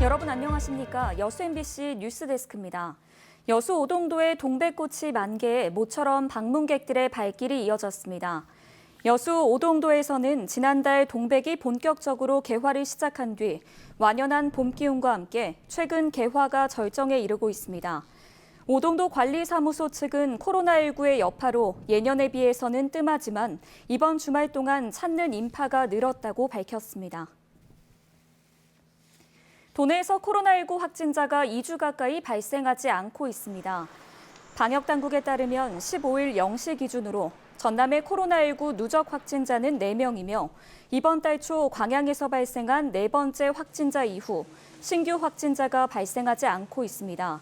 여러분 안녕하십니까? 여수 MBC 뉴스데스크입니다. 여수 오동도의 동백꽃이 만개해 모처럼 방문객들의 발길이 이어졌습니다. 여수 오동도에서는 지난달 동백이 본격적으로 개화를 시작한 뒤 완연한 봄 기운과 함께 최근 개화가 절정에 이르고 있습니다. 오동도 관리사무소 측은 코로나19의 여파로 예년에 비해서는 뜸하지만 이번 주말 동안 찾는 인파가 늘었다고 밝혔습니다. 도내에서 코로나19 확진자가 2주 가까이 발생하지 않고 있습니다. 방역당국에 따르면 15일 0시 기준으로 전남의 코로나19 누적 확진자는 4명이며 이번 달 초 광양에서 발생한 네 번째 확진자 이후 신규 확진자가 발생하지 않고 있습니다.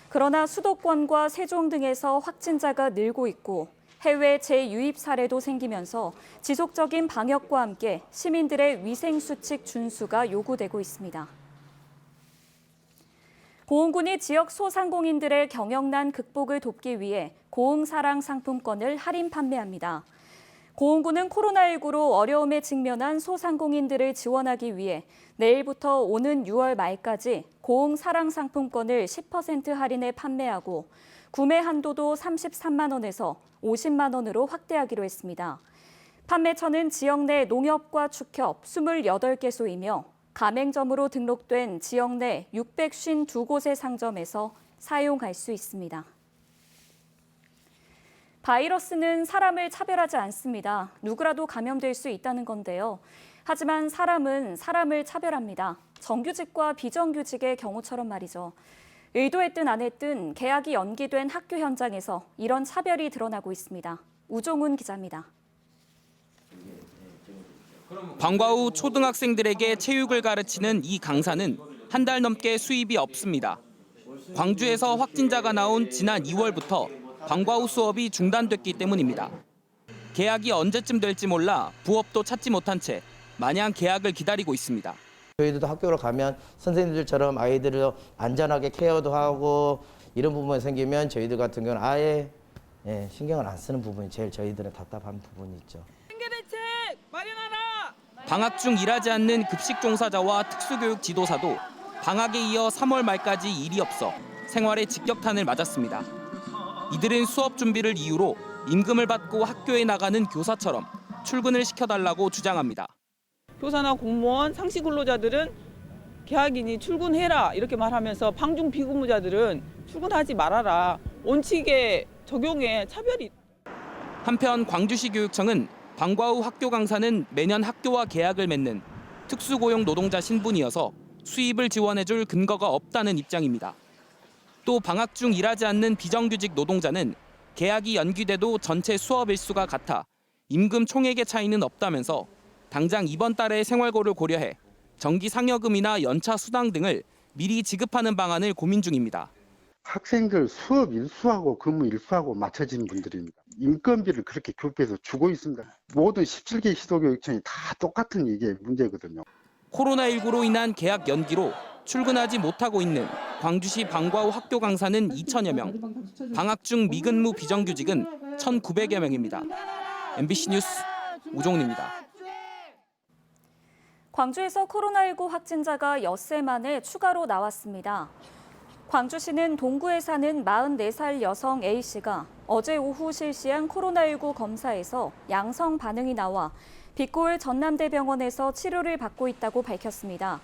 그러나 수도권과 세종 등에서 확진자가 늘고 있고 해외 재유입 사례도 생기면서 지속적인 방역과 함께 시민들의 위생수칙 준수가 요구되고 있습니다. 고흥군이 지역 소상공인들의 경영난 극복을 돕기 위해 고흥사랑 상품권을 할인 판매합니다. 고흥군은 코로나19로 어려움에 직면한 소상공인들을 지원하기 위해 내일부터 오는 6월 말까지 고흥사랑 상품권을 10% 할인해 판매하고 구매 한도도 33만 원에서 50만 원으로 확대하기로 했습니다. 판매처는 지역 내 농협과 축협 28개소이며 가맹점으로 등록된 지역 내 652곳의 상점에서 사용할 수 있습니다. 바이러스는 사람을 차별하지 않습니다. 누구라도 감염될 수 있다는 건데요. 하지만 사람은 사람을 차별합니다. 정규직과 비정규직의 경우처럼 말이죠. 의도했든 안 했든 개학이 연기된 학교 현장에서 이런 차별이 드러나고 있습니다. 우종훈 기자입니다. 방과 후 초등학생들에게 체육을 가르치는 이 강사는 한 달 넘게 수입이 없습니다. 광주에서 확진자가 나온 지난 2월부터 방과 후 수업이 중단됐기 때문입니다. 개학이 언제쯤 될지 몰라 부업도 찾지 못한 채 마냥 개학을 기다리고 있습니다. 저희들도 학교로 가면 선생님들처럼 아이들을 안전하게 케어도 하고 이런 부분이 생기면 저희들 같은 경우는 아예 신경을 안 쓰는 부분이 제일 저희들은 답답한 부분이 있죠. 대책 마련하라. 방학 중 일하지 않는 급식 종사자와 특수교육 지도사도 방학에 이어 3월 말까지 일이 없어 생활에 직격탄을 맞았습니다. 이들은 수업 준비를 이유로 임금을 받고 학교에 나가는 교사처럼 출근을 시켜달라고 주장합니다. 교사나 공무원, 상시 근로자들은 개학이니 출근해라 이렇게 말하면서 방중 비근무자들은 출근하지 말아라. 원칙에 적용해 차별이. 한편 광주시 교육청은 방과 후 학교 강사는 매년 학교와 계약을 맺는 특수고용 노동자 신분이어서 수입을 지원해줄 근거가 없다는 입장입니다. 또 방학 중 일하지 않는 비정규직 노동자는 계약이 연기돼도 전체 수업 일수가 같아 임금 총액의 차이는 없다면서 당장 이번 달의 생활고를 고려해 정기 상여금이나 연차 수당 등을 미리 지급하는 방안을 고민 중입니다. 학생들 수업 일수하고 근무 일수하고 맞춰진 분들입니다. 인건비를 그렇게 교육부에서 주고 있습니다. 모든 17개 시도교육청이 다 똑같은 이게 문제거든요. 코로나19로 인한 개학 연기로 출근하지 못하고 있는 광주시 방과 후 학교 강사는 2천여 명, 방학 중 미근무 비정규직은 1,900여 명입니다. MBC 뉴스 우종훈입니다. 광주에서 코로나19 확진자가 엿새 만에 추가로 나왔습니다. 광주시는 동구에 사는 44살 여성 A씨가 어제 오후 실시한 코로나19 검사에서 양성 반응이 나와 빛고을 전남대병원에서 치료를 받고 있다고 밝혔습니다.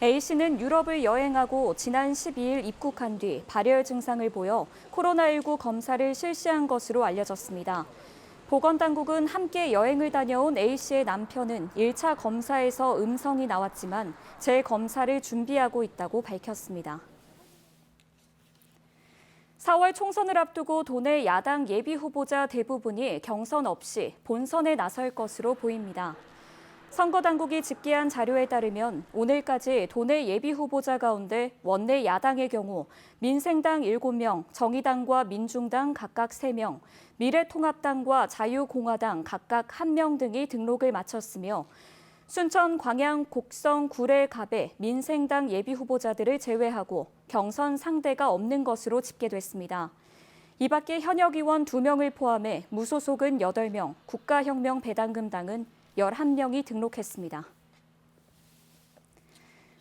A씨는 유럽을 여행하고 지난 12일 입국한 뒤 발열 증상을 보여 코로나19 검사를 실시한 것으로 알려졌습니다. 보건당국은 함께 여행을 다녀온 A씨의 남편은 1차 검사에서 음성이 나왔지만 재검사를 준비하고 있다고 밝혔습니다. 4월 총선을 앞두고 도내 야당 예비후보자 대부분이 경선 없이 본선에 나설 것으로 보입니다. 선거당국이 집계한 자료에 따르면 오늘까지 도내 예비후보자 가운데 원내 야당의 경우 민생당 7명, 정의당과 민중당 각각 3명, 미래통합당과 자유공화당 각각 1명 등이 등록을 마쳤으며 순천, 광양, 곡성, 구례, 갑에 민생당 예비후보자들을 제외하고 경선 상대가 없는 것으로 집계됐습니다. 이 밖에 현역 의원 2명을 포함해 무소속은 8명, 국가혁명배당금당은 11명이 등록했습니다.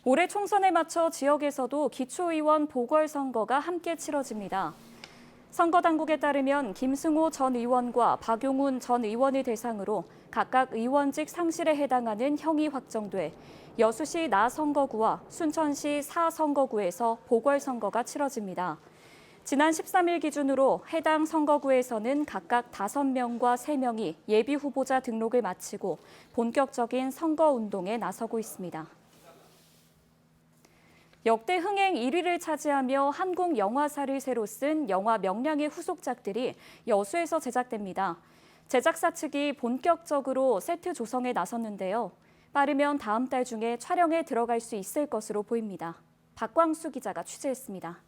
올해 총선에 맞춰 지역에서도 기초의원 보궐선거가 함께 치러집니다. 선거당국에 따르면 김승호 전 의원과 박용훈 전 의원을 대상으로 각각 의원직 상실에 해당하는 형이 확정돼 여수시 나선거구와 순천시 사선거구에서 보궐선거가 치러집니다. 지난 13일 기준으로 해당 선거구에서는 각각 5명과 3명이 예비후보자 등록을 마치고 본격적인 선거운동에 나서고 있습니다. 역대 흥행 1위를 차지하며 한국 영화사를 새로 쓴 영화 명량의 후속작들이 여수에서 제작됩니다. 제작사 측이 본격적으로 세트 조성에 나섰는데요. 빠르면 다음 달 중에 촬영에 들어갈 수 있을 것으로 보입니다. 박광수 기자가 취재했습니다.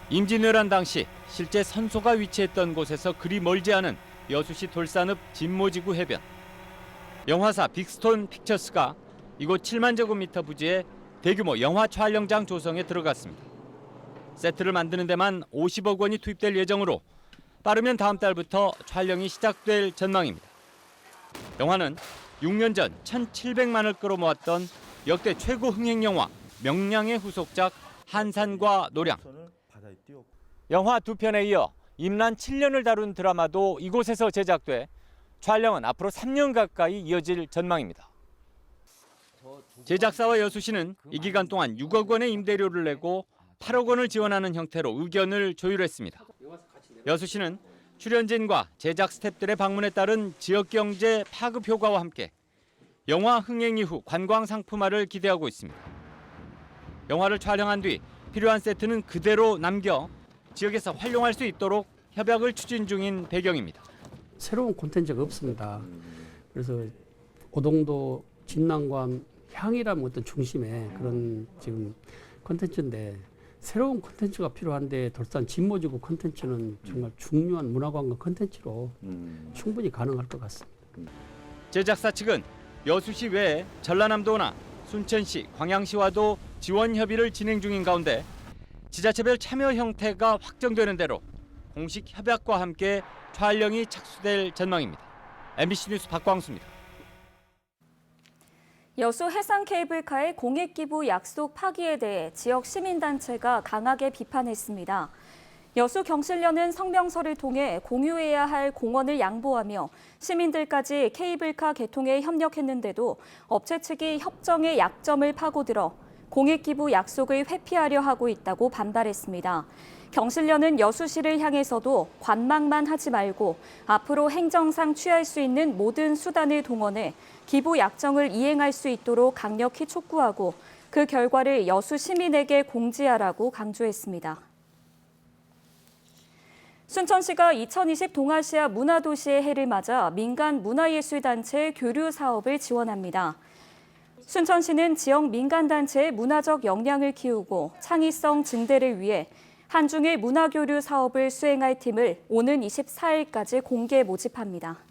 임진왜란 당시 실제 선소가 위치했던 곳에서 그리 멀지 않은 여수시 돌산읍 진모지구 해변. 영화사 빅스톤 픽처스가 이곳 7만 제곱미터 부지에 대규모 영화 촬영장 조성에 들어갔습니다. 세트를 만드는 데만 50억 원이 투입될 예정으로 빠르면 다음 달부터 촬영이 시작될 전망입니다. 영화는 6년 전 1,700만을 끌어모았던 역대 최고 흥행 영화 명량의 후속작 한산과 노량. 영화 2편에 이어 임란 7년을 다룬 드라마도 이곳에서 제작돼 촬영은 앞으로 3년 가까이 이어질 전망입니다. 제작사와 여수시는 이 기간 동안 6억 원의 임대료를 내고 8억 원을 지원하는 형태로 의견을 조율했습니다. 여수시는 출연진과 제작 스태프들의 방문에 따른 지역경제 파급 효과와 함께 영화 흥행 이후 관광 상품화를 기대하고 있습니다. 영화를 촬영한 뒤 필요한 세트는 그대로 남겨 지역에서 활용할 수 있도록 협약을 추진 중인 배경입니다. 새로운 콘텐츠가 없습니다. 그래서 오동도 진난관 향이라는 어떤 중심의 그런 지금 콘텐츠인데 새로운 콘텐츠가 필요한데 돌산 진모지구 콘텐츠는 정말 중요한 문화관광 콘텐츠로 충분히 가능할 것 같습니다. 제작사 측은 여수시 외에 전라남도나 순천시, 광양시와도 지원 협의를 진행 중인 가운데 지자체별 참여 형태가 확정되는 대로 공식 협약과 함께 촬영이 착수될 전망입니다. MBC 뉴스 박광수입니다. 여수 해상 케이블카의 공익 기부 약속 파기에 대해 지역 시민단체가 강하게 비판했습니다. 여수 경실련은 성명서를 통해 공유해야 할 공원을 양보하며 시민들까지 케이블카 개통에 협력했는데도 업체 측이 협정의 약점을 파고들어 공익 기부 약속을 회피하려 하고 있다고 반발했습니다. 경실련은 여수시를 향해서도 관망만 하지 말고 앞으로 행정상 취할 수 있는 모든 수단을 동원해 기부 약정을 이행할 수 있도록 강력히 촉구하고 그 결과를 여수 시민에게 공지하라고 강조했습니다. 순천시가 2020 동아시아 문화도시의 해를 맞아 민간 문화예술단체 교류 사업을 지원합니다. 순천시는 지역 민간단체의 문화적 역량을 키우고 창의성 증대를 위해 한중일 문화교류 사업을 수행할 팀을 오는 24일까지 공개 모집합니다.